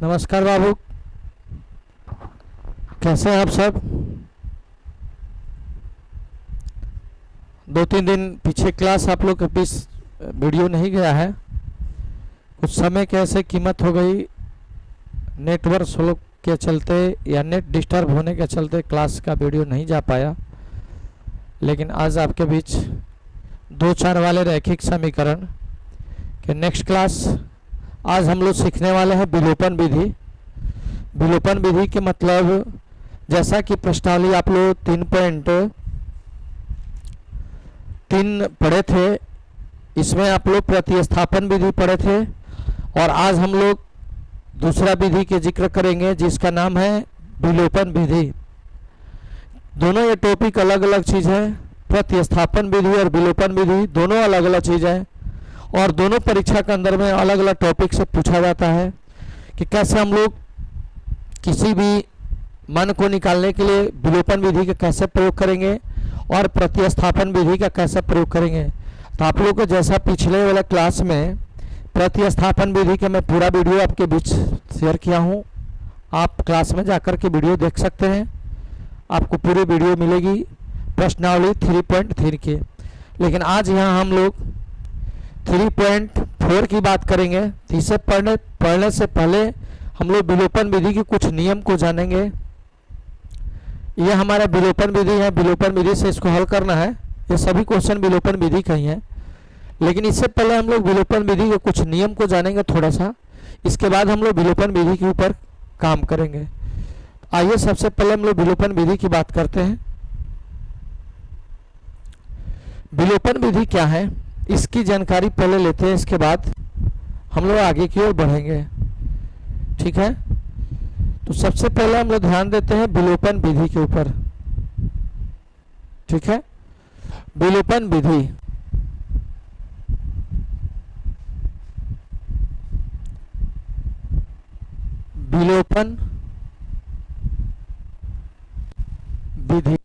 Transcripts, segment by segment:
नमस्कार बाबू, कैसे हैं आप सब। 2-3 दिन पीछे क्लास आप लोग के बीच वीडियो नहीं गया है। कुछ समय के ऐसे कीमत हो गई, नेटवर्क स्लो के चलते या नेट डिस्टर्ब होने के चलते क्लास का वीडियो नहीं जा पाया। लेकिन आज आपके बीच 2-4 वाले रैखिक समीकरण के नेक्स्ट क्लास आज हम लोग सीखने वाले हैं विलोपन विधि। विलोपन विधि के मतलब, जैसा कि प्रश्नावली आप लोग 3.3 पढ़े थे, इसमें आप लोग प्रतिस्थापन विधि पढ़े थे और आज हम लोग दूसरा विधि के जिक्र करेंगे जिसका नाम है विलोपन विधि। दोनों ये टॉपिक अलग अलग चीज़ है। प्रतिस्थापन विधि और विलोपन विधि दोनों अलग अलग चीज़ है और दोनों परीक्षा के अंदर में अलग अलग टॉपिक से पूछा जाता है कि कैसे हम लोग किसी भी मान को निकालने के लिए विलोपन विधि का कैसे प्रयोग करेंगे और प्रतिस्थापन विधि का कैसे प्रयोग करेंगे। तो आप लोग को जैसा पिछले वाला क्लास में प्रतिस्थापन विधि का मैं पूरा वीडियो आपके बीच शेयर किया हूँ, आप क्लास में जाकर के वीडियो देख सकते हैं। आपको पूरी वीडियो मिलेगी प्रश्नावली 3.3 की। लेकिन आज यहाँ हम लोग 3.4 की बात करेंगे। इसे पढ़ने से पहले हम लोग विलोपन विधि के कुछ नियम को जानेंगे। ये हमारा विलोपन विधि है, विलोपन विधि से इसको हल करना है। ये सभी क्वेश्चन विलोपन विधि का ही है। लेकिन इससे पहले हम लोग विलोपन विधि के कुछ नियम को जानेंगे थोड़ा सा, इसके बाद हम लोग विलोपन विधि के ऊपर काम करेंगे। आइए सबसे पहले हम लोग विलोपन विधि की बात करते हैं। विलोपन विधि क्या है, इसकी जानकारी पहले लेते हैं, इसके बाद हम लोग आगे की ओर बढ़ेंगे। ठीक है, तो सबसे पहले हम लोग ध्यान देते हैं विलोपन विधि के ऊपर। ठीक है, विलोपन विधि विलोपन विधि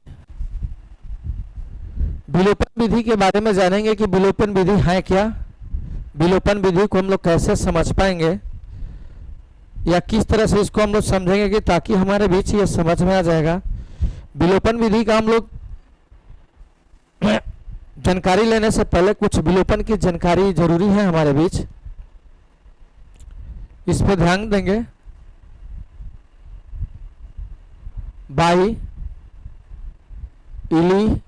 विलोपन विधि के बारे में जानेंगे कि विलोपन विधि है क्या, विलोपन विधि को हम लोग कैसे समझ पाएंगे या किस तरह से इसको हम लोग समझेंगे कि ताकि हमारे बीच ये समझ में आ जाएगा। विलोपन विधि का हम लोग जानकारी लेने से पहले कुछ विलोपन की जानकारी जरूरी है हमारे बीच, इस पर ध्यान देंगे। बाई इली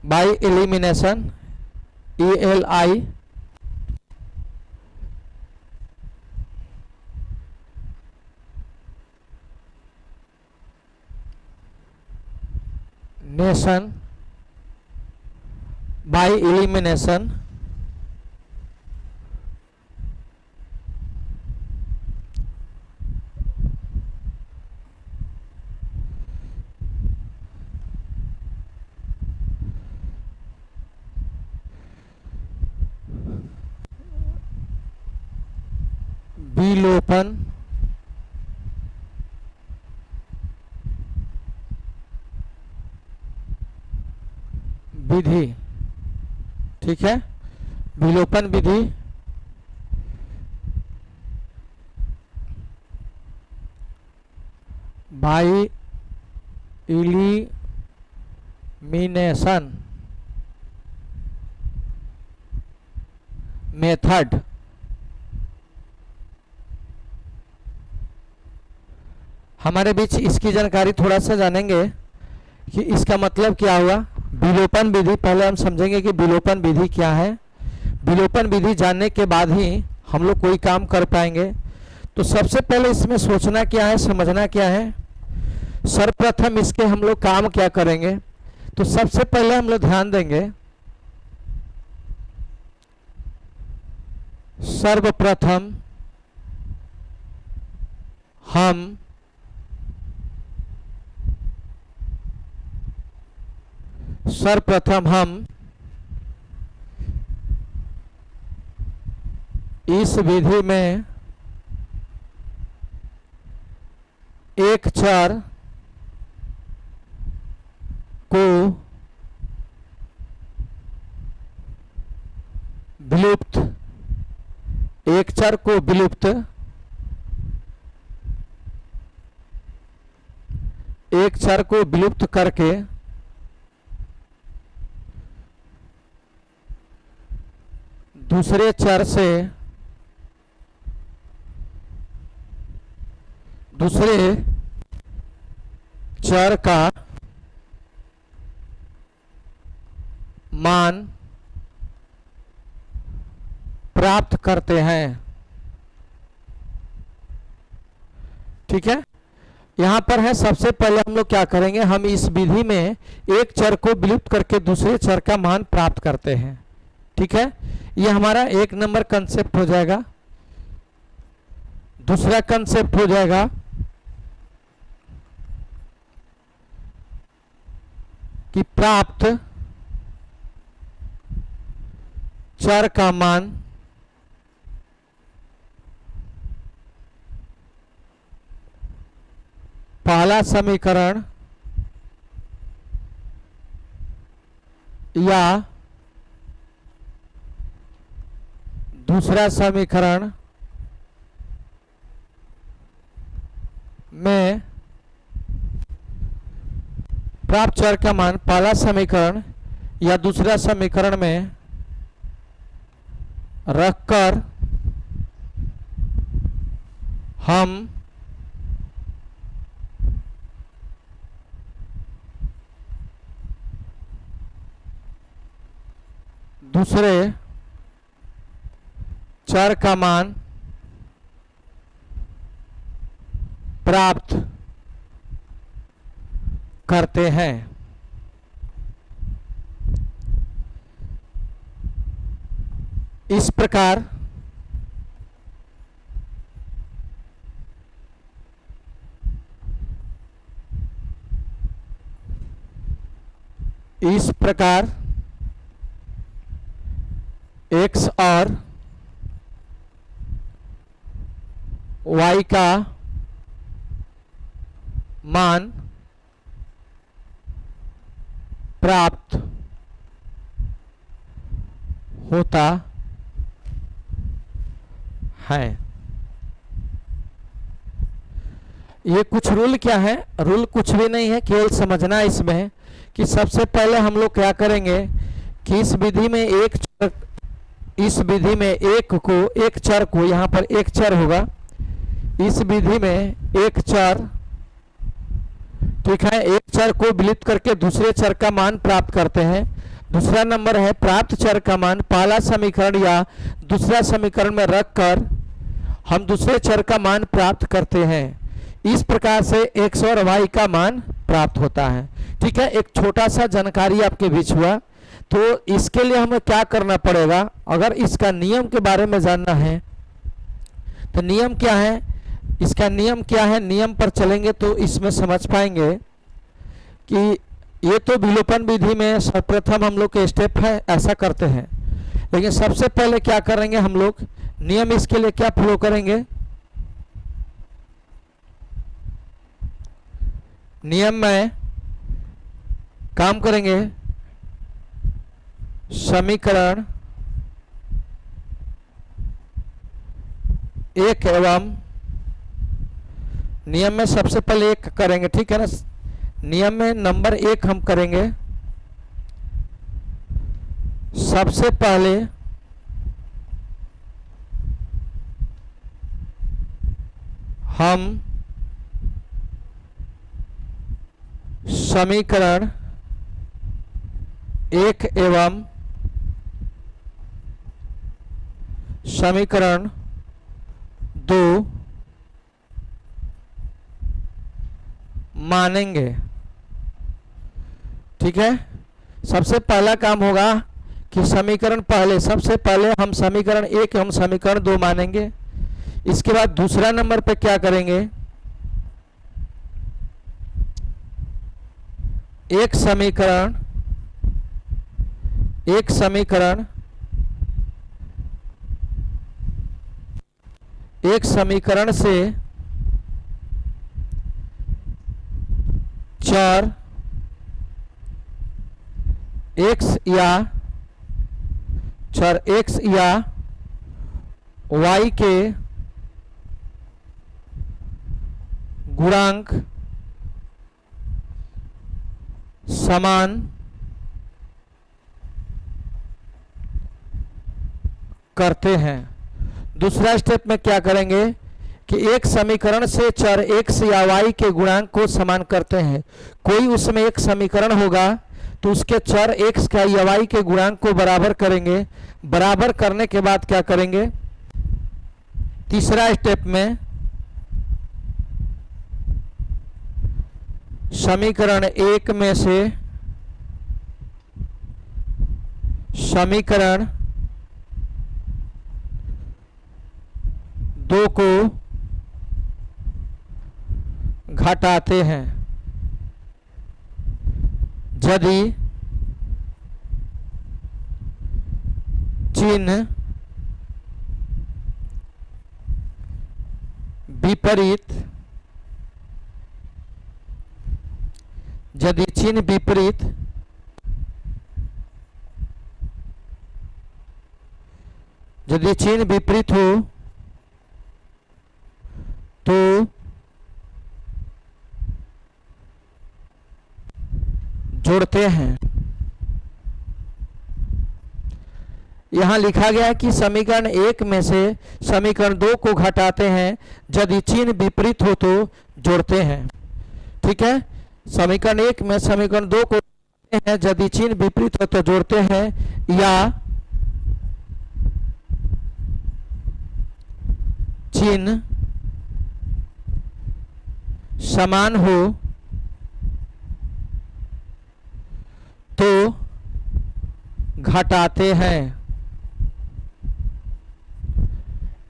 by elimination, ELI, nation, by elimination, विलोपन विधि। ठीक है, विलोपन विधि बाई इलिमिनेशन मेथड। हमारे बीच इसकी जानकारी थोड़ा सा जानेंगे कि इसका मतलब क्या हुआ। विलोपन विधि पहले हम समझेंगे कि विलोपन विधि क्या है। विलोपन विधि जानने के बाद ही हम लोग कोई काम कर पाएंगे। तो सबसे पहले इसमें सोचना क्या है, समझना क्या है। सर्वप्रथम इसके हम लोग काम क्या करेंगे, तो सबसे पहले हम लोग ध्यान देंगे सर्वप्रथम हम इस विधि में एक चर एक चर को विलुप्त, एक चर को विलुप्त करके दूसरे चर से दूसरे चर का मान प्राप्त करते हैं। ठीक है, यहां पर है सबसे पहले हम लोग क्या करेंगे, हम इस विधि में एक चर को विलुप्त करके दूसरे चर का मान प्राप्त करते हैं। ठीक है, ये हमारा एक नंबर कंसेप्ट हो जाएगा। दूसरा कंसेप्ट हो जाएगा कि प्राप्त चर का मान पहला समीकरण या दूसरा समीकरण में प्राप्त चर का मान पहला समीकरण या दूसरा समीकरण में रखकर हम दूसरे चर का मान प्राप्त करते हैं। इस प्रकार x और y का मान प्राप्त होता है। ये कुछ रूल क्या है, रूल कुछ भी नहीं है, केवल समझना है इसमें कि सबसे पहले हम लोग क्या करेंगे कि इस विधि में एक चर को यहाँ पर एक चर होगा, इस विधि में एक चर, ठीक है, एक चर को विलुप्त करके दूसरे चर का मान प्राप्त करते हैं। दूसरा नंबर है प्राप्त चर का मान पहला समीकरण या दूसरा समीकरण में रखकर हम दूसरे चर का मान प्राप्त करते हैं। इस प्रकार से x और y का मान प्राप्त होता है। ठीक है, एक छोटा सा जानकारी आपके बीच हुआ। तो इसके लिए हमें क्या करना पड़ेगा, अगर इसका नियम के बारे में जानना है तो नियम क्या है, इसका नियम क्या है, नियम पर चलेंगे तो इसमें समझ पाएंगे कि ये तो विलोपन विधि में सर्वप्रथम हम लोग के स्टेप है, ऐसा करते हैं। लेकिन सबसे पहले क्या करेंगे हम लोग, नियम इसके लिए क्या फॉलो करेंगे, नियम में काम करेंगे समीकरण एक एवं नियम में सबसे पहले एक करेंगे। ठीक है ना, नियम में नंबर एक हम करेंगे, सबसे पहले हम समीकरण एक एवं समीकरण दो मानेंगे। ठीक है, सबसे पहला काम होगा कि समीकरण पहले, सबसे पहले हम समीकरण एक एवं समीकरण दो मानेंगे। इसके बाद दूसरा नंबर पे क्या करेंगे, एक समीकरण से चर x या y के गुणांक समान करते हैं। दूसरा स्टेप में क्या करेंगे कि एक समीकरण से चर x या y के गुणांक को समान करते हैं। कोई उसमें एक समीकरण होगा तो उसके चर x का या y के गुणांक को बराबर करेंगे। बराबर करने के बाद क्या करेंगे, तीसरा स्टेप में समीकरण 1 में से समीकरण 2 को घटाते हैं। यदि चिन्ह विपरीत यदि चिन्ह विपरीत यदि चिन्ह विपरीत हो तो जोड़ते हैं। यहां लिखा गया है कि समीकरण 1 में से समीकरण 2 को घटाते हैं, यदि चिन्ह विपरीत हो तो जोड़ते हैं। ठीक है, समीकरण 1 में समीकरण 2 को घटाते हैं, यदि चिन्ह विपरीत हो तो जोड़ते हैं, या चिन्ह समान हो तो घटाते हैं।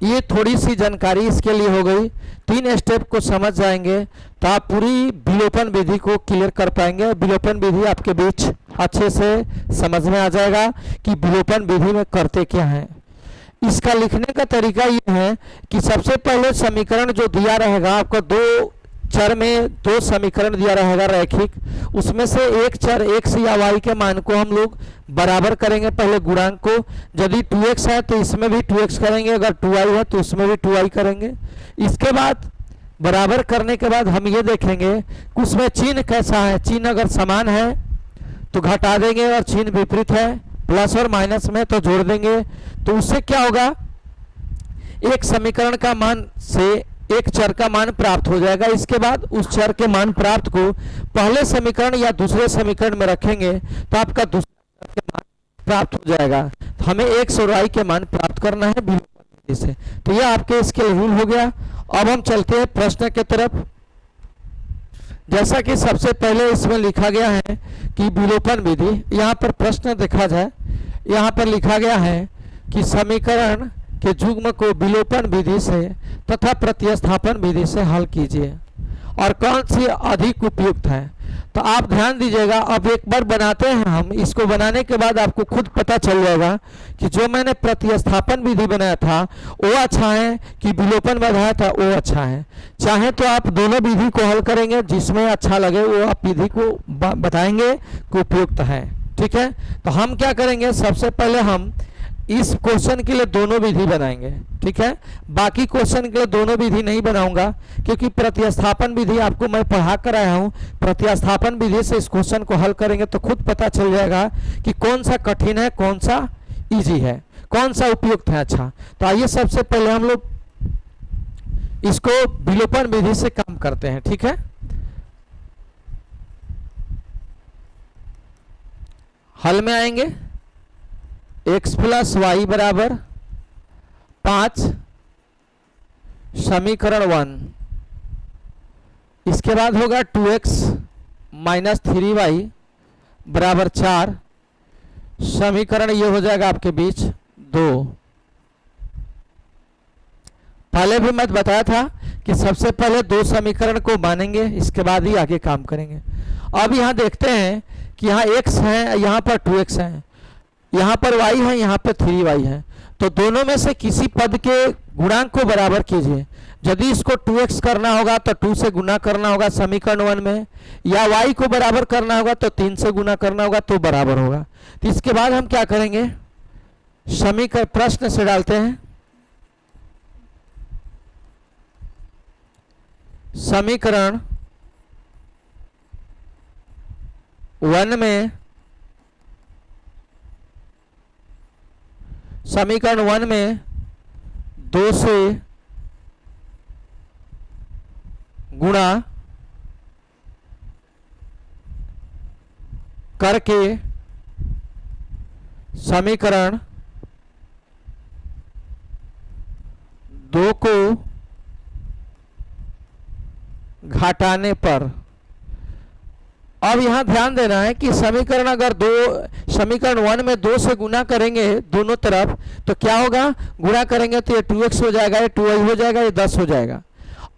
ये थोड़ी सी जानकारी इसके लिए हो गई। 3 स्टेप को समझ जाएंगे तो आप पूरी विलोपन विधि को क्लियर कर पाएंगे। विलोपन विधि आपके बीच अच्छे से समझ में आ जाएगा कि विलोपन विधि में करते क्या है। इसका लिखने का तरीका ये है कि सबसे पहले समीकरण जो दिया रहेगा आपको, 2 चर में 2 समीकरण दिया रहेगा रैखिक, उसमें से एक चर x या y के मान को हम लोग बराबर करेंगे। पहले गुणांक को, यदि 2x है तो इसमें भी 2x करेंगे, अगर 2y है तो इसमें भी 2y करेंगे। इसके बाद बराबर करने के बाद हम ये देखेंगे कि उसमें चिन्ह कैसा है। चिन्ह अगर समान है तो घटा देंगे, और चिन्ह विपरीत है प्लस और माइनस में तो जोड़ देंगे। तो उससे क्या होगा, एक समीकरण का मान से एक चर का मान प्राप्त हो जाएगा। इसके बाद उस चर के मान प्राप्त को पहले समीकरण या दूसरे समीकरण में रखेंगे तो आपका दूसरा चर के मान प्राप्त हो जाएगा। तो हमें x और y के मान प्राप्त करना है विलोपन विधि से। तो यह आपके इसके रूल हो गया। अब हम चलते हैं प्रश्न के तरफ। जैसा कि सबसे पहले इसमें लिखा गया है कि विलोपन विधि, यहाँ पर प्रश्न देखा जाए, यहाँ पर लिखा गया है कि समीकरण के युग्म को विलोपन विधि से तथा प्रतिस्थापन विधि से हल कीजिए और कौन सी अधिक उपयुक्त है। तो आप ध्यान दीजिएगा, अब एक बार बनाते हैं हम। इसको बनाने के बाद आपको खुद पता चल जाएगा कि जो मैंने प्रतिस्थापन विधि बनाया था वो अच्छा है कि विलोपन बनाया था वो अच्छा है। चाहे तो आप दोनों विधि को हल करेंगे, जिसमें अच्छा लगे वो आप विधि को बताएंगे कि उपयुक्त है। ठीक है, तो हम क्या करेंगे, सबसे पहले हम इस क्वेश्चन के लिए दोनों विधि बनाएंगे। ठीक है, बाकी क्वेश्चन के लिए दोनों विधि नहीं बनाऊंगा क्योंकि प्रतिस्थापन विधि आपको मैं पढ़ा कर आया हूं। प्रतिस्थापन विधि से इस क्वेश्चन को हल करेंगे तो खुद पता चल जाएगा कि कौन सा कठिन है, कौन सा इजी है, कौन सा उपयुक्त है। अच्छा, तो आइए सबसे पहले हम लोग इसको विलोपन विधि से काम करते हैं। ठीक है, हल में आएंगे। x प्लस वाई बराबर 5 समीकरण 1, इसके बाद होगा 2x माइनस 3y बराबर 4 समीकरण, ये हो जाएगा आपके बीच 2। पहले भी मैं बताया था कि सबसे पहले 2 समीकरण को मानेंगे, इसके बाद ही आगे काम करेंगे। अब यहाँ देखते हैं कि यहाँ x है, यहाँ पर 2x है, यहाँ पर y है, यहाँ पर 3y है। तो दोनों में से किसी पद के गुणांक को बराबर कीजिए। यदि इसको 2x करना होगा तो 2 से गुना करना होगा समीकरण 1 में, या y को बराबर करना होगा तो 3 से गुना करना होगा तो बराबर होगा। तो इसके बाद हम क्या करेंगे, समीकरण प्रश्न से डालते हैं समीकरण 1 में समीकरण 1 में 2 से गुणा करके समीकरण 2 को घटाने पर, अब यहां ध्यान देना है कि समीकरण अगर समीकरण 1 में 2 से गुना करेंगे दोनों तरफ तो क्या होगा, गुणा करेंगे तो ये 2x हो जाएगा, ये 2y हो जाएगा, ये 10 हो जाएगा।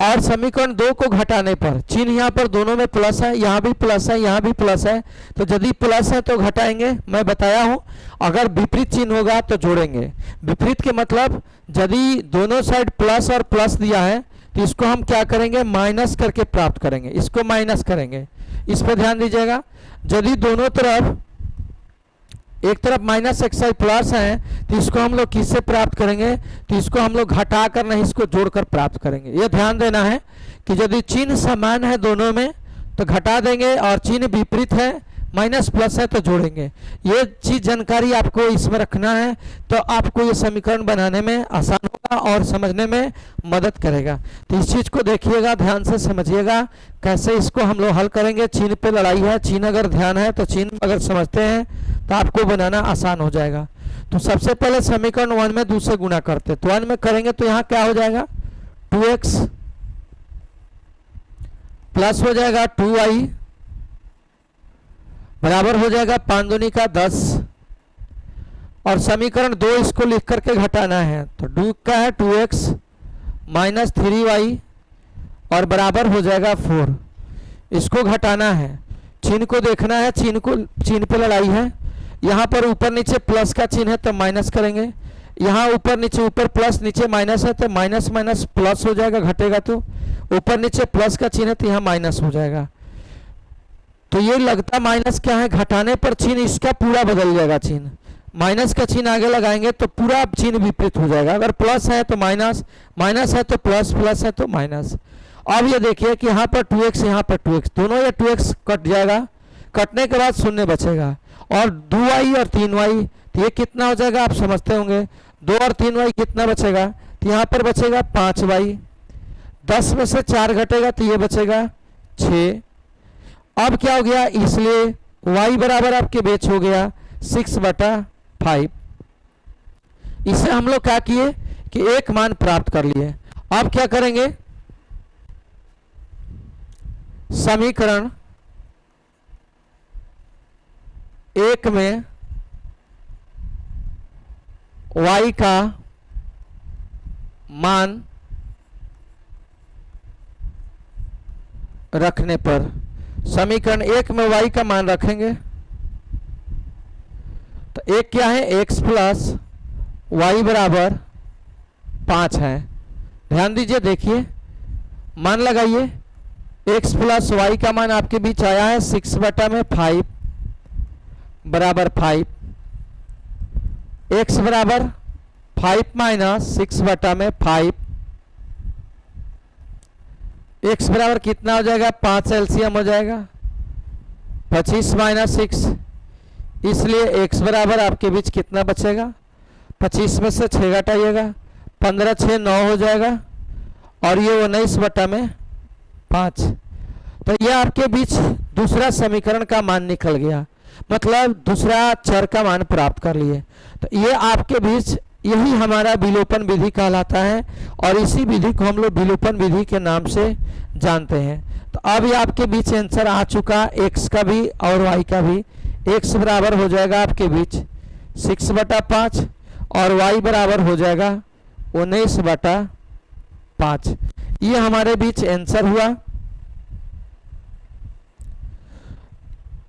और समीकरण 2 को घटाने पर चिन्ह यहाँ पर दोनों में प्लस है, यहाँ भी प्लस है, यहाँ भी प्लस है, तो यदि प्लस है तो घटाएंगे। मैं बताया हूँ अगर विपरीत चिन्ह होगा तो जोड़ेंगे। विपरीत के मतलब यदि दोनों साइड प्लस और प्लस दिया है तो इसको हम क्या करेंगे, माइनस करके प्राप्त करेंगे, इसको माइनस करेंगे। इस पर ध्यान दीजिएगा। यदि दोनों तरफ एक तरफ माइनस एक्स आई प्लस है तो इसको हम लोग किससे प्राप्त करेंगे, तो इसको हम लोग घटा कर नहीं इसको जोड़कर प्राप्त करेंगे। यह ध्यान देना है कि यदि चिन्ह समान है दोनों में तो घटा देंगे और चिन्ह विपरीत है माइनस प्लस है तो जोड़ेंगे। ये चीज जानकारी आपको इसमें रखना है तो आपको ये समीकरण बनाने में आसान होगा और समझने में मदद करेगा। तो इस चीज को देखिएगा, ध्यान से समझिएगा कैसे इसको हम लोग हल करेंगे। चिन्ह पे लड़ाई है, चिन्ह अगर ध्यान है तो चिन्ह अगर समझते हैं तो आपको बनाना आसान हो जाएगा। तो सबसे पहले समीकरण 1 में 2 से गुणा करते, तो 1 में करेंगे तो यहाँ क्या हो जाएगा, 2x प्लस हो जाएगा 2y बराबर हो जाएगा 5 दूनी का 10। और समीकरण 2 इसको लिख करके घटाना है तो 2 का है 2x माइनस 3y और बराबर हो जाएगा 4। इसको घटाना है, चिन्ह को देखना है, चिन्ह पे लड़ाई है। यहाँ पर ऊपर नीचे प्लस का चिन्ह है तो माइनस करेंगे, यहाँ ऊपर नीचे ऊपर प्लस नीचे माइनस है तो माइनस माइनस प्लस हो जाएगा, घटेगा तो ऊपर नीचे प्लस का चिन्ह है तो यहाँ माइनस हो जाएगा। तो ये लगता माइनस क्या है, घटाने पर चिन्ह इसका पूरा बदल जाएगा। चिन्ह माइनस का चिन्ह आगे लगाएंगे तो पूरा चिन्ह विपरीत हो जाएगा। अगर प्लस है तो माइनस, माइनस है तो प्लस, प्लस है तो माइनस। अब ये देखिए कि यहाँ पर 2x यहाँ पर 2x, दोनों ये 2x कट जाएगा, कटने के बाद शून्य बचेगा और 2y और 3y, तो ये कितना हो जाएगा आप समझते होंगे। 2 और 3y कितना बचेगा, तो यहाँ पर बचेगा 5y। 10 में से 4 घटेगा तो ये बचेगा 6। अब क्या हो गया, इसलिए y बराबर आपके बेच हो गया 6/5। इससे हम लोग क्या किए कि एक मान प्राप्त कर लिए। अब क्या करेंगे, समीकरण 1 में y का मान रखने पर, समीकरण 1 में y का मान रखेंगे तो एक क्या है, x प्लस y बराबर 5 है। ध्यान दीजिए, देखिए मान लगाइए, x प्लस y का मान आपके बीच आया है 6/5 बराबर 5। x बराबर 5 माइनस 6/5, x बराबर कितना हो जाएगा, 5 एलसीएम हो जाएगा 25 माइनस 6, इसलिए x बराबर आपके बीच कितना बचेगा, 25 में से 6 घटाइएगा, 15 6 9 हो जाएगा और ये 19/5। तो ये आपके बीच दूसरा समीकरण का मान निकल गया, मतलब दूसरा चर का मान प्राप्त कर लिए। तो ये आपके बीच, यही हमारा विलोपन विधि कहलाता है और इसी विधि को हम लोग विलोपन विधि के नाम से जानते हैं। तो अब ये आपके बीच आंसर आ चुका, x का भी और y का भी। x बराबर हो जाएगा आपके बीच 6/5 और y बराबर हो जाएगा 19/5। ये हमारे बीच आंसर हुआ।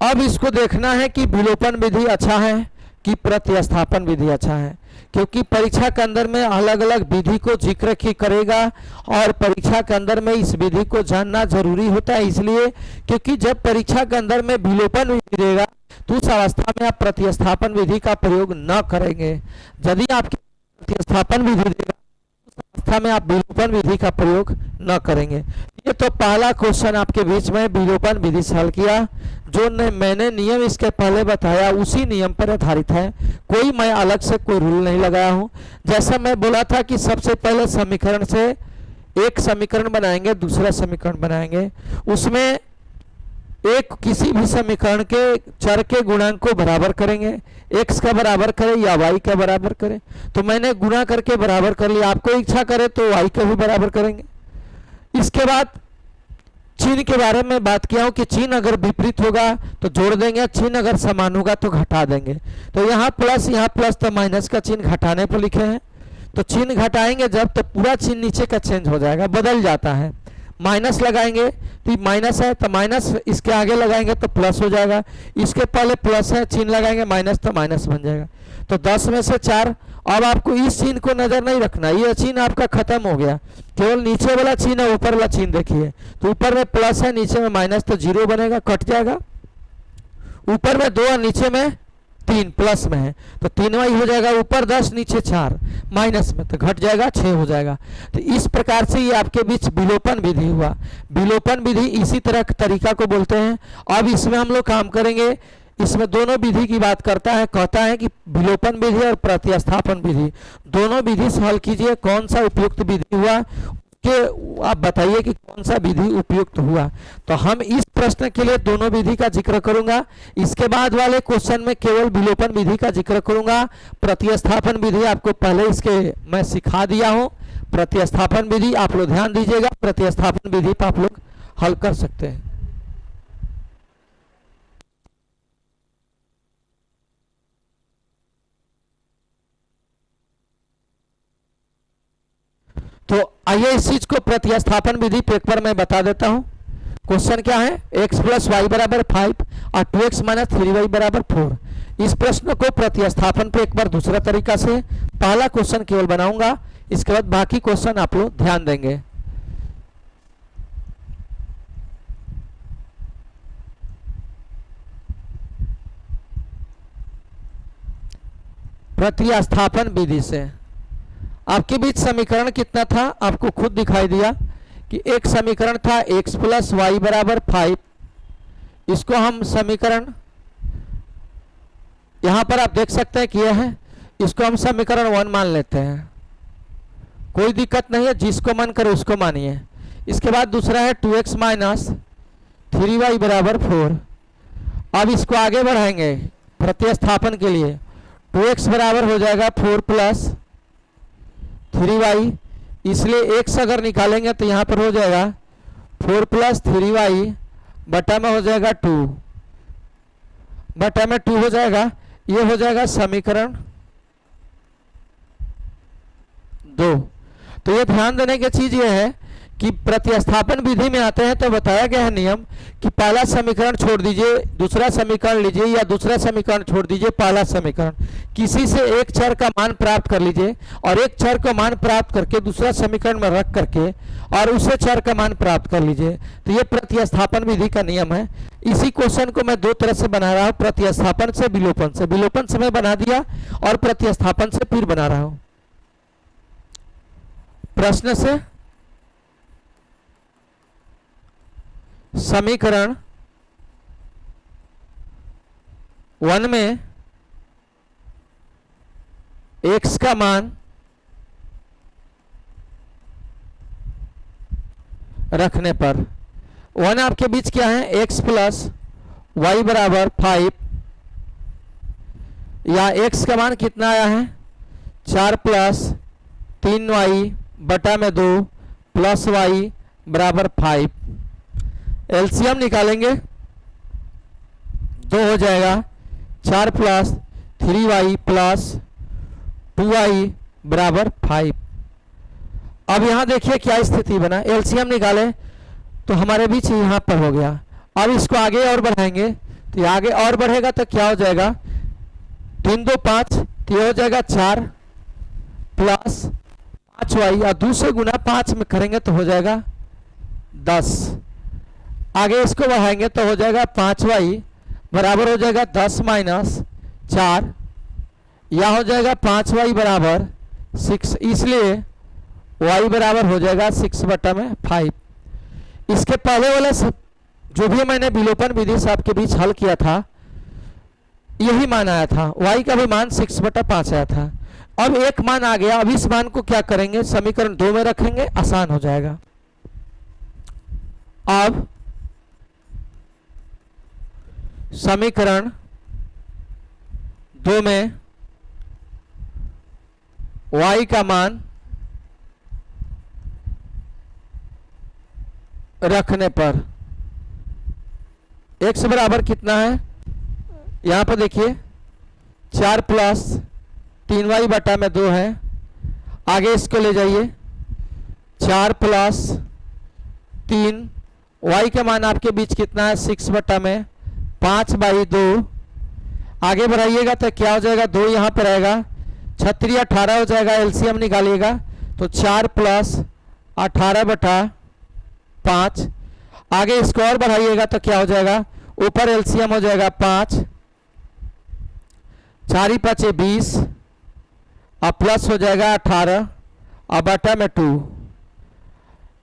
अब इसको देखना है कि विलोपन विधि अच्छा है कि प्रतिस्थापन विधि अच्छा है, क्योंकि परीक्षा के अंदर में अलग अलग विधि को जिक्र की करेगा और परीक्षा के अंदर में इस विधि को जानना जरूरी होता है। इसलिए क्योंकि जब परीक्षा के अंदर में विलोपन विधि देगा तो उस अवस्था में आप प्रतिस्थापन विधि का प्रयोग न करेंगे। यदि आपके प्रतिस्थापन विधि देगा अवस्था में आप विलोपन विधि का प्रयोग न करेंगे। ये तो पहला क्वेश्चन आपके बीच में विलोपन विधि से हल किया। जो मैंने नियम इसके पहले बताया उसी नियम पर आधारित है, कोई मैं अलग से कोई रूल नहीं लगाया हूँ। जैसा मैं बोला था कि सबसे पहले समीकरण से एक समीकरण बनाएंगे, दूसरा समीकरण बनाएंगे, उसमें एक किसी भी समीकरण के चर के गुणांक को बराबर करेंगे, x का बराबर करें या y का बराबर करें। तो मैंने गुणा करके बराबर कर लिया, आपको इच्छा करे तो y का भी बराबर करेंगे। इसके बाद चिन्ह के बारे में बात किया हूं कि चिन्ह अगर विपरीत होगा तो जोड़ देंगे, चिन्ह अगर समान होगा तो घटा देंगे। तो यहाँ प्लस तो माइनस का चिन्ह घटाने पर लिखे हैं, तो चिन्ह घटाएंगे जब तो पूरा चिन्ह नीचे का चेंज हो जाएगा, बदल जाता है। माइनस लगाएंगे तो माइनस है तो माइनस, इसके आगे लगाएंगे तो प्लस हो जाएगा, इसके पहले प्लस है, चिन्ह लगाएंगे माइनस तो माइनस बन जाएगा। तो 10 में से 4। अब आपको इस चिन्ह को नजर नहीं रखना, ये चिन्ह आपका खत्म हो गया, केवल नीचे वाला चिन्ह है, ऊपर वाला चिन्ह देखिए। तो ऊपर में प्लस है, नीचे में माइनस, तो 0 बनेगा, कट जाएगा। ऊपर में 2 और नीचे में 3 प्लस में है तो 3y हो जाएगा, ऊपर 10 नीचे 4 माइनस में, तो घट जाएगा 6 हो जाएगा। तो इस प्रकार से ये आपके बीच विलोपन विधि हुआ। विलोपन विधि इसी तरह के तरीका को बोलते हैं। अब इसमें हम लोग काम करेंगे, इसमें दोनों विधि की बात करता है, कहता है कि विलोपन विधि और प्रतिस्थापन विधि दोनों विधि से हल कीजिए, कौन सा उपयुक्त विधि हुआ कि आप बताइए कि कौन सा विधि उपयुक्त हुआ। तो हम इस प्रश्न के लिए दोनों विधि का जिक्र करूंगा, इसके बाद वाले क्वेश्चन में केवल विलोपन विधि का जिक्र करूंगा। प्रतिस्थापन विधि आपको पहले इसके मैं सिखा दिया हूं। प्रतिस्थापन विधि आप लोग ध्यान दीजिएगा, प्रतिस्थापन विधि पर आप लोग हल कर सकते हैं। तो आइए इस चीज को प्रतिस्थापन विधि पे एक बार मैं बता देता हूं। क्वेश्चन क्या है, x प्लस वाई बराबर 5 और 2x माइनस 3y बराबर 4। इस प्रश्न को प्रतिस्थापन पे एक बार दूसरा तरीका से पहला क्वेश्चन केवल बनाऊंगा, इसके बाद बाकी क्वेश्चन आप लोग ध्यान देंगे। प्रतिस्थापन विधि से आपके बीच समीकरण कितना था, आपको खुद दिखाई दिया कि एक समीकरण था x प्लस वाई बराबर 5। इसको हम समीकरण यहां पर आप देख सकते हैं कि यह है, इसको हम समीकरण 1 मान लेते हैं, कोई दिक्कत नहीं है, जिसको मन करे उसको मानिए। इसके बाद दूसरा है 2x माइनस 3y बराबर 4। अब इसको आगे बढ़ाएंगे प्रतिस्थापन के लिए, 2x बराबर हो जाएगा 4 प्लस 3y, इसलिए x अगर निकालेंगे तो यहाँ पर हो जाएगा 4 प्लस 3y बटा में हो जाएगा 2, बटा में 2 हो जाएगा। ये हो जाएगा समीकरण 2। तो ये ध्यान देने की चीज ये है कि प्रतिस्थापन विधि में आते हैं तो बताया गया है नियम कि पहला समीकरण छोड़ दीजिए दूसरा समीकरण लीजिए, या दूसरा समीकरण छोड़ दीजिए पहला समीकरण, किसी से एक चर का मान प्राप्त कर लीजिए और एक चर का मान प्राप्त करके दूसरा समीकरण में रख करके और उसे चर का मान प्राप्त कर लीजिए। तो ये प्रतिस्थापन विधि का नियम है। इसी क्वेश्चन को मैं 2 तरह से बना रहा हूँ, प्रतिस्थापन से विलोपन से। विलोपन से मैं बना दिया और प्रतिस्थापन से फिर बना रहा हूँ। प्रश्न से समीकरण 1 में x का मान रखने पर 1 आपके बीच क्या है, x प्लस वाई बराबर 5, या x का मान कितना आया है 4 प्लस 3y बटा में 2 प्लस y बराबर 5। एलसीएम निकालेंगे, 2 हो जाएगा, 4 प्लस 3y प्लस 2y बराबर 5। अब यहां देखिए क्या स्थिति बना, एलसीएम निकाले तो हमारे बीच यहां पर हो गया। अब इसको आगे और बढ़ाएंगे तो ये आगे और बढ़ेगा तो क्या हो जाएगा, 3 2 5, तो ये हो जाएगा 4 प्लस 5y, और 2 से गुना 5 में करेंगे तो हो जाएगा 10। आगे इसको बढ़ाएंगे तो हो जाएगा 5y बराबर हो जाएगा 10 माइनस 4, या हो जाएगा 5y बराबर 6। इसलिए y बराबर हो जाएगा 6/5। इसके पहले वाला सब जो भी मैंने विलोपन विधि से आपके बीच हल किया था यही मान आया था, y का भी मान 6/5 आया था। अब एक मान आ गया, अब इस मान को क्या करेंगे, समीकरण 2 में रखेंगे, आसान हो जाएगा। अब समीकरण 2 में y का मान रखने पर x बराबर कितना है, यहां पर देखिए 4 प्लस 3y/2 है। आगे इसको ले जाइए, 4 प्लस 3, y के मान आपके बीच कितना है 6/5/2। आगे बढ़ाइएगा तो क्या हो जाएगा, 2 यहाँ पर रहेगा, 36 18 हो जाएगा, एलसीएम निकालिएगा तो 4 प्लस 18/5। आगे इसको और बढ़ाइएगा तो क्या हो जाएगा, ऊपर एलसीएम हो जाएगा 5, 4 5 20 और प्लस हो जाएगा 18 और बटा में 2।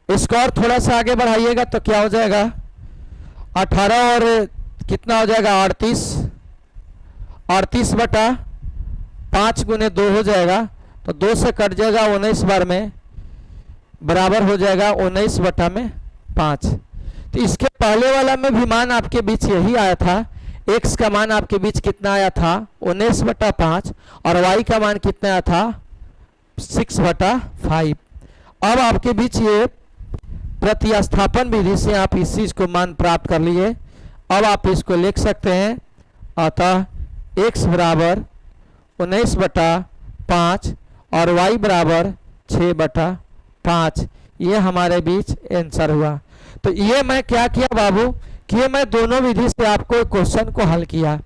इसको और थोड़ा सा आगे बढ़ाइएगा तो क्या हो जाएगा, 18 और कितना हो जाएगा 38, 38/5 गुने 2 हो जाएगा तो 2 से कट जाएगा 19 बार में, बराबर हो जाएगा 19/5। तो इसके पहले वाला में भी मान आपके बीच यही आया था, x का मान आपके बीच कितना आया था 19/5 और y का मान कितना आया था 6/5। अब आपके बीच ये प्रतिस्थापन विधि से आप इस चीज को मान प्राप्त कर लिए। अब आप इसको लिख सकते हैं, अतः x बराबर 19/5 और y बराबर 6/5। ये हमारे बीच आंसर हुआ। तो ये मैं क्या किया बाबू कि मैं दोनों विधि से आपको क्वेश्चन को हल किया,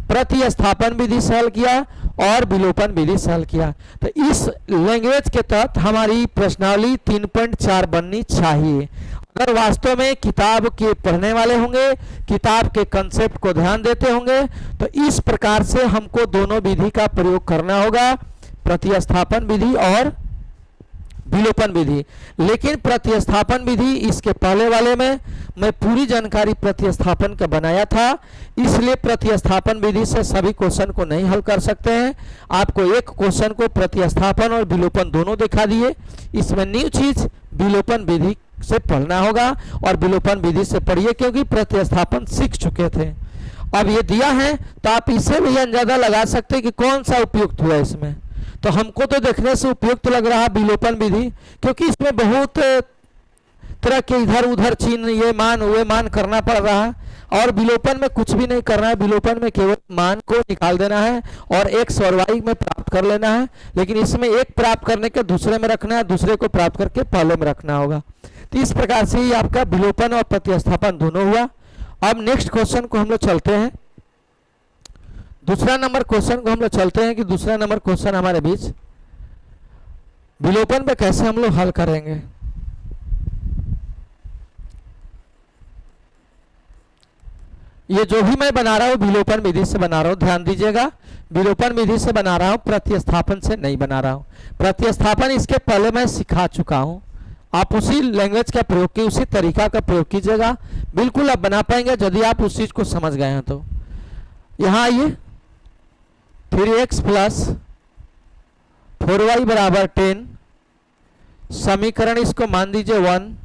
प्रतिस्थापन विधि से हल किया और विलोपन विधि से हल किया। तो इस लैंग्वेज के तहत हमारी प्रश्नावली 3.4 बननी चाहिए। अगर वास्तव में किताब के पढ़ने वाले होंगे, किताब के कंसेप्ट को ध्यान देते होंगे, तो इस प्रकार से हमको दोनों विधि का प्रयोग करना होगा, प्रतिस्थापन विधि और विलोपन विधि। लेकिन प्रतिस्थापन विधि इसके पहले वाले में मैं पूरी जानकारी प्रतिस्थापन का बनाया था, इसलिए प्रतिस्थापन विधि से सभी क्वेश्चन को नहीं हल कर सकते हैं। आपको एक क्वेश्चन को प्रतिस्थापन और विलोपन दोनों दिखा दिए। इसमें न्यू चीज विलोपन विधि से पढ़ना होगा और विलोपन विधि से पढ़िए, क्योंकि प्रतिस्थापन सीख चुके थे। अब ये दिया है तो आप इससे भी अंदाजा लगा सकते हैं कि कौन सा उपयुक्त हुआ इसमें। तो हमको तो देखने से उपयुक्त लग रहा विलोपन विधि, क्योंकि इसमें बहुत तरह के इधर उधर चिन्ह, ये मान वे मान करना पड़ रहा है, और विलोपन में कुछ भी नहीं करना है। विलोपन में केवल मान को निकाल देना है और x और y में प्राप्त कर लेना है। लेकिन इसमें एक प्राप्त करने के दूसरे में रखना है, दूसरे को प्राप्त करके पहले में रखना होगा। तो इस प्रकार से ही आपका विलोपन और प्रतिस्थापन दोनों हुआ। अब नेक्स्ट क्वेश्चन को हम लोग चलते हैं, दूसरा नंबर क्वेश्चन को हम लोग चलते हैं कि दूसरा नंबर क्वेश्चन हमारे बीच विलोपन पे कैसे हम लोग हल करेंगे। ये जो भी मैं बना रहा हूं विलोपन विधि से बना रहा हूं, ध्यान दीजिएगा, विलोपन विधि से बना रहा हूं, प्रतिस्थापन से नहीं बना रहा हूं। प्रतिस्थापन इसके पहले मैं सिखा चुका हूं, आप उसी लैंग्वेज का प्रयोग की, उसी तरीका का प्रयोग कीजिएगा, बिल्कुल आप बना पाएंगे यदि आप उस चीज को समझ गए हैं। तो यहां आइए, 3x प्लस 4y बराबर 10, समीकरण इसको मान दीजिए 1,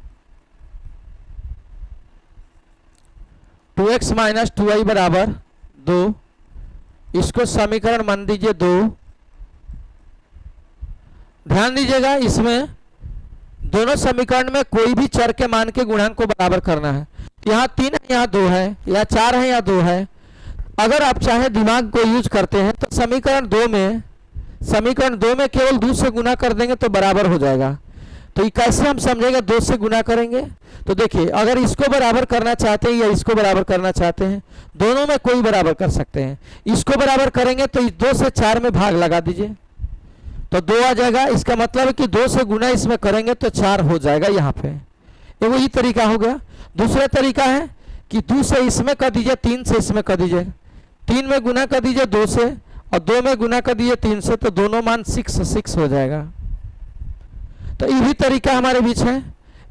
2x माइनस 2y बराबर 2, इसको समीकरण मान दीजिए 2। ध्यान दीजिएगा, इसमें दोनों समीकरण में कोई भी चर के मान के गुणांक को बराबर करना है। यहाँ 3 है, यहाँ 2 है, या 4 है, या 2 है। अगर आप चाहे दिमाग को यूज करते हैं तो समीकरण 2 में केवल 2 से गुना कर देंगे तो बराबर हो जाएगा। तो ये कैसे हम समझेंगे 2 से गुना करेंगे? तो देखिए, अगर इसको बराबर करना चाहते हैं या इसको बराबर करना चाहते हैं, दोनों में कोई बराबर कर सकते हैं। इसको बराबर करेंगे तो 2 से 4 में भाग लगा दीजिए तो 2 आ जाएगा। इसका मतलब है कि 2 से गुना इसमें करेंगे तो 4 हो जाएगा यहाँ पे। ये वही तरीका हो गया। दूसरा तरीका है कि 2 से इसमें कर दीजिए, 3 से इसमें कर दीजिए, 3 में गुना कर दीजिए 2 से, और 2 में गुना कर दीजिए 3 से, तो दोनों मान 6 हो जाएगा। तो यही तरीका हमारे बीच है,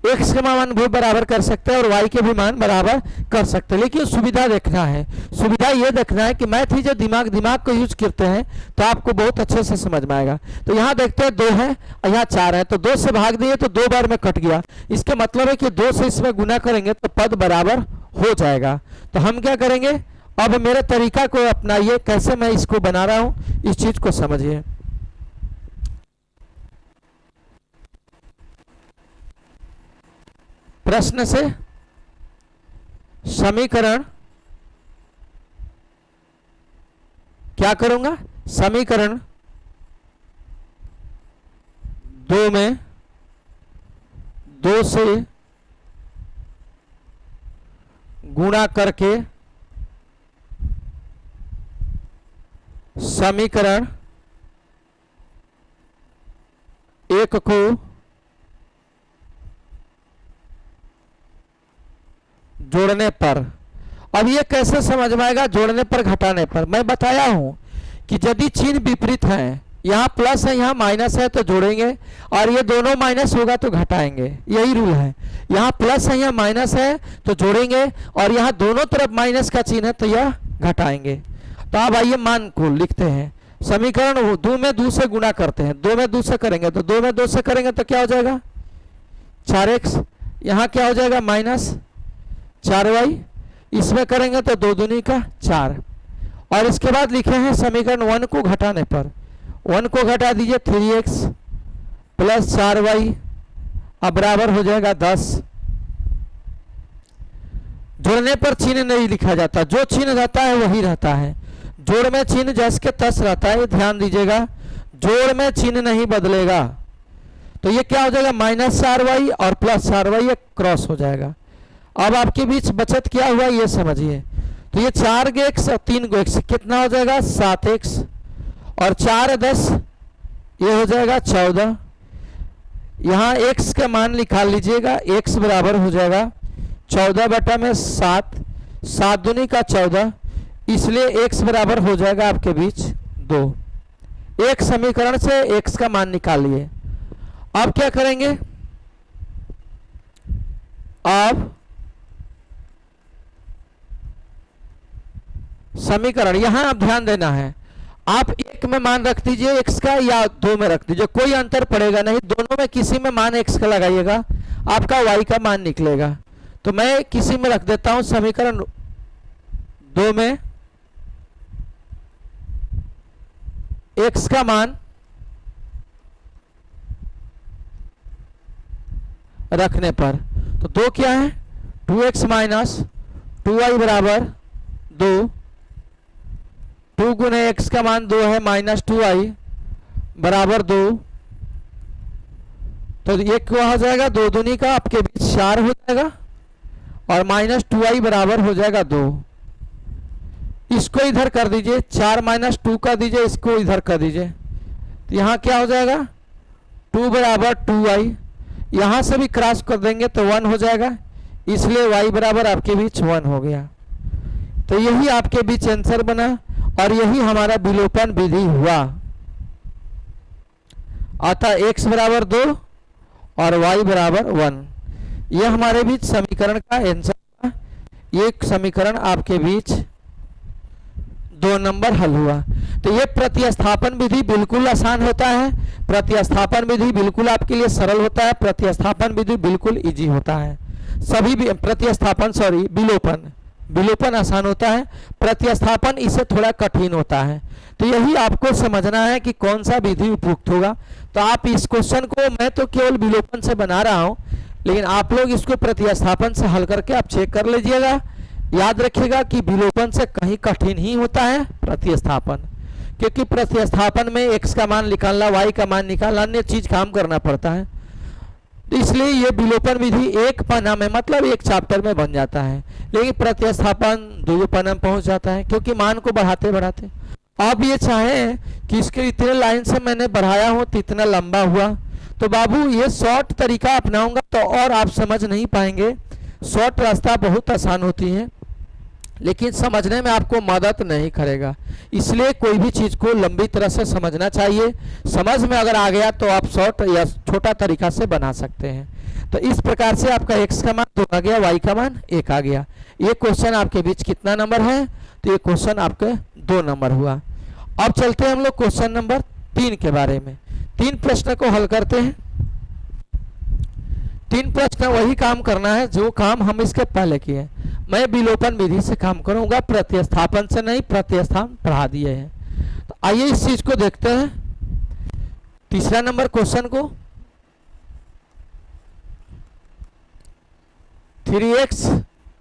x के मान भी बराबर कर सकते हैं और y के भी मान बराबर कर सकते हैं, लेकिन सुविधा देखना है। सुविधा ये देखना है कि मैथ ही जो दिमाग को यूज करते हैं तो आपको बहुत अच्छे से समझ में आएगा। तो यहाँ देखते हैं 2 है और यहाँ 4 है, तो 2 से भाग दिए तो 2 बार में कट गया। इसका मतलब है कि 2 से इसमें गुना करेंगे तो पद बराबर हो जाएगा। तो हम क्या करेंगे, अब मेरे तरीका को अपनाइए, कैसे मैं इसको बना रहा हूँ इस चीज को समझिए। प्रश्न से समीकरण क्या करूंगा, समीकरण 2 में 2 से गुणा करके समीकरण 1 को जोड़ने पर। अब ये कैसे समझ में आएगा, जोड़ने पर घटाने पर। मैं बताया हूं कि यदि चिन्ह विपरीत है, यहाँ प्लस है यहाँ माइनस है तो जोड़ेंगे, और ये दोनों माइनस होगा तो घटाएंगे, यही रूल है। यहाँ प्लस है यहाँ माइनस है तो जोड़ेंगे, और यहाँ दोनों तरफ माइनस का चिन्ह है तो यह घटाएंगे। तो अब आइए मान को लिखते हैं। समीकरण 2 में 2 से गुणा करते हैं, 2 में 2 से करेंगे तो 2 में 2 से करेंगे तो क्या हो जाएगा 4x, यहाँ क्या हो जाएगा माइनस 4y, इसमें करेंगे तो 2 दूनी का 4। और इसके बाद लिखे हैं समीकरण 1 को घटाने पर, 1 को घटा दीजिए 3x प्लस 4y, अब बराबर हो जाएगा 10। जोड़ने पर चिन्ह नहीं लिखा जाता, जो चिन्ह रहता है वही रहता है। जोड़ में चिन्ह जस के तस रहता है, ध्यान दीजिएगा, जोड़ में चिन्ह नहीं बदलेगा। तो ये क्या हो जाएगा माइनस 4y और प्लस 4y, ये क्रॉस हो जाएगा। अब आपके बीच बचत क्या हुआ ये समझिए। तो ये 4x और 3x कितना हो जाएगा 7x, और 4 10 ये हो जाएगा 14। यहाँ x का मान निकाल लीजिएगा, x बराबर हो जाएगा 14 बटा में 7, 7 दूनी का 14, इसलिए x बराबर हो जाएगा आपके बीच 2। एक समीकरण से x का मान निकालिए। अब क्या करेंगे, अब समीकरण यहां आप ध्यान देना है, आप 1 में मान रख दीजिए x का या 2 में रख दीजिए, कोई अंतर पड़ेगा नहीं, दोनों में किसी में मान x का लगाइएगा, आपका y का मान निकलेगा। तो मैं किसी में रख देता हूं, समीकरण 2 में x का मान रखने पर, तो 2 क्या है 2x माइनस 2y बराबर 2, 2 गुने x का मान 2 है माइनस 2y बराबर 2। तो ये क्या हो जाएगा 2 दूनी का आपके बीच 4 हो जाएगा, और माइनस 2y बराबर हो जाएगा 2। इसको इधर कर दीजिए, 4 माइनस 2 कर दीजिए, इसको इधर कर दीजिए, तो यहाँ क्या हो जाएगा 2 बराबर 2y, यहाँ से भी क्रॉस कर देंगे तो 1 हो जाएगा, इसलिए y बराबर आपके बीच 1 हो गया। तो यही आपके बीच आंसर बना, और यही हमारा विलोपन विधि हुआ। अतः x बराबर 2 और y बराबर 1, यह हमारे बीच समीकरण का आंसर था। ये समीकरण आपके बीच 2 नंबर हल हुआ। तो ये प्रतिस्थापन विधि बिल्कुल आसान होता है, प्रतिस्थापन विधि बिल्कुल आपके लिए सरल होता है, प्रतिस्थापन विधि बिल्कुल इजी होता है। सभी प्रतिस्थापन विलोपन आसान होता है, प्रतिस्थापन इससे थोड़ा कठिन होता है। तो यही आपको समझना है कि कौन सा विधि उपयुक्त होगा। तो आप इस क्वेश्चन को, मैं तो केवल विलोपन से बना रहा हूं, लेकिन आप लोग इसको प्रतिस्थापन से हल करके आप चेक कर लीजिएगा। याद रखिएगा कि विलोपन से कहीं कठिन ही होता है प्रतिस्थापन, क्योंकि प्रतिस्थापन में x का मान निकालना, y का मान निकालना, अन्य चीज काम करना पड़ता है। तो इसलिए ये विलोपन विधि एक पन्ना में, मतलब एक चैप्टर में बन जाता है, लेकिन प्रतिस्थापन 2 पन्ना में पहुंच जाता है, क्योंकि मान को बढ़ाते बढ़ाते। आप ये चाहें कि इसके इतने लाइन से मैंने बढ़ाया हो तो इतना लंबा हुआ, तो बाबू ये शॉर्ट तरीका अपनाऊंगा तो और आप समझ नहीं पाएंगे। शॉर्ट रास्ता बहुत आसान होती है, लेकिन समझने में आपको मदद नहीं करेगा। इसलिए कोई भी चीज़ को लंबी तरह से समझना चाहिए। समझ में अगर आ गया तो आप शॉर्ट या छोटा तरीका से बना सकते हैं। तो इस प्रकार से आपका x का मान 2 आ गया, y का मान 1 आ गया। ये क्वेश्चन आपके बीच कितना नंबर है? तो ये क्वेश्चन आपके 2 नंबर हुआ। अब चलते हैं हम लोग क्वेश्चन नंबर 3 के बारे में। 3 प्रश्न को हल करते हैं। 3 प्रश्न वही काम करना है जो काम हम इसके पहले किए हैं। मैं विलोपन विधि से काम करूंगा, प्रतिस्थापन से नहीं। प्रतिस्थापन पढ़ा दिए हैं। तो आइए इस चीज को देखते हैं। तीसरा नंबर क्वेश्चन को 3x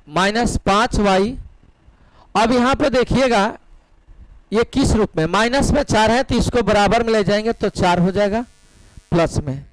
माइनस 5y। अब यहां पे देखिएगा ये किस रूप में, माइनस में 4 है तो इसको बराबर में ले जाएंगे तो 4 हो जाएगा, प्लस में